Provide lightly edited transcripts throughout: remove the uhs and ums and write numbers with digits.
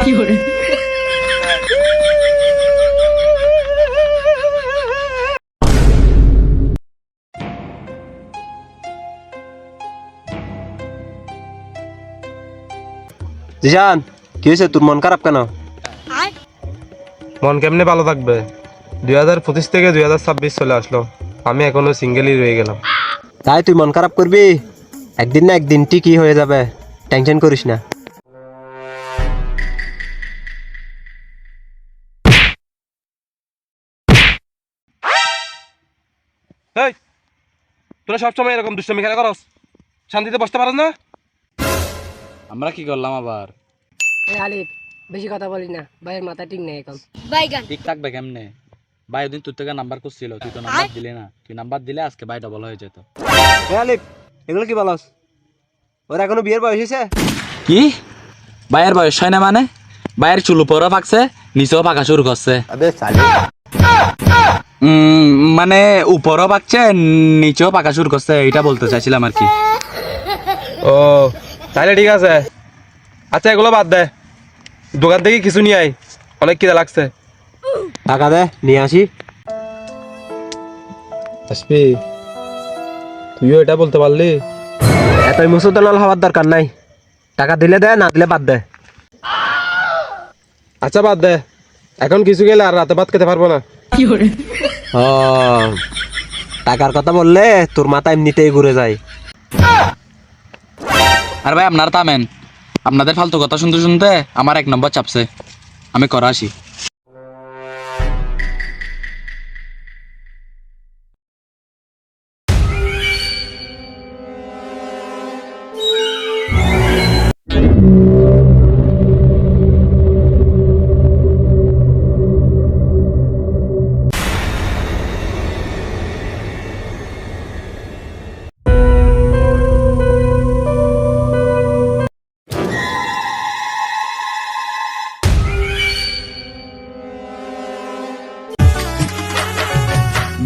জিশান, কি হয়েছে? তোর মন খারাপ কেন? মন কেমনে ভালো থাকবে? 2025 থেকে 2026 চলে আসলো, আমি এখনো সিঙ্গেলই রয়ে গেলাম। তাই তুই মন খারাপ করবি? একদিন না একদিন ঠিকই হয়ে যাবে, টেনশন করিস না। এই, তোরা সবসময় এরকম দুষ্টমি খেলা করস, শান্তিতে বসতে পারস না? আমরা কি করলাম আবার? আলিফ, বেশি কথা বলিস না, ভাইয়ের মাথা ঠিক নেই এখন। ঠিক থাকবে কেমনে? ভাই ওদিন তোর থেকে নাম্বার করছিল, তুই তো নাম্বার দিলি না। তুই নাম্বার দিলে আজকে ভাই ডবল হয়ে যেত। আলিফ, এগুলো কি বলস? ওর এখনো বিয়ের বয়স হয়েছে? কি ভাইয়ের বয়স হয় না মানে? ভাইয়ের চুল উপরও পাকছে, নিচেও পাকা শুরু করছে। মানে উপরও পাকছে, নিচেও পাকা শুরু করছে, এটা বলতে চাইছিলাম আর কি। ও তাহলে ঠিক আছে। আচ্ছা এগুলো বাদ দে, দোকান থেকে কিছু নিয়ে আয়, অনেক খিদা লাগছে। টাকা দে, নিয়ে আসি। আসবি? তুইও এটা বলতে পারলি? এত ইমোশনাল হওয়ার দরকার নাই, টাকা দিলে দে, না দিলে বাদ দে। আচ্ছা বাদ দে, এখন কিছু গেলে আর রাতে ভাত খেতে পারবো না। ও, টাকার কথা বললে তোর মাথা এমনিতেই ঘুরে যায়। আর ভাই আপনারা থামেন, আপনাদের ফালতু কথা শুনতে শুনতে আমার 1 নম্বর চাপছে, আমি করা আসি।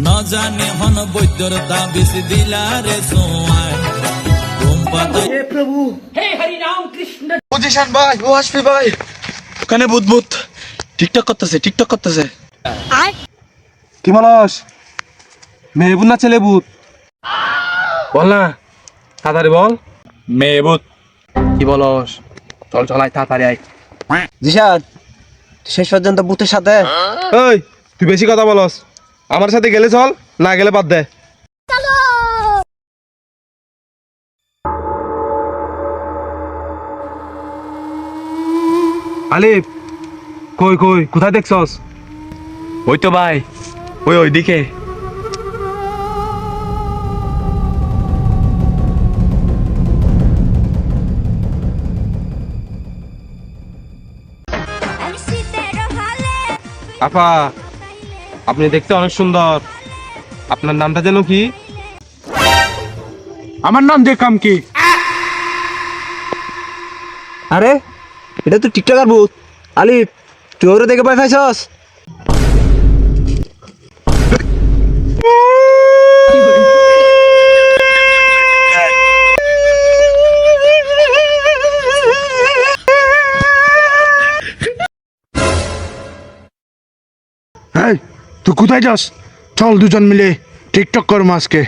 ন জানে হন বৈদ্যর দাবিস দিলারে সোয়ায় হে প্রভু, হে হরি রাম কৃষ্ণ। পজিশন ভাই, ও আসবি ভাই, ওখানে বুদবুদ টিকটক করতেছে। কি বলস? মেহবুব না ছেলে ভূত? বল না, তাড়াতাড়ি বল। মেহবুদ। কি বলস? চল চল, আয় তাড়াতাড়ি আয়। জিশান, শেষ পর্যন্ত বুথের সাথে? ওই তুই বেশি কথা বলস, আমার সাথে গেলে চল, না গেলে বাদ দে। আলিফ, কই কই কোথায় দেখছস? ওই তো ভাই, ওইদিকে। আপা, আপনি দেখতে অনেক সুন্দর, আপনার নামটা যেন কি? আমার নাম দেখাম কি? আরে এটা তো টিকটকার ভূত। আলিফ, তুই ওরে দেখে ভয় পাইছস? তুই কোথায় যাস? চল দুজন মিলে টিকটক করবো আজকে।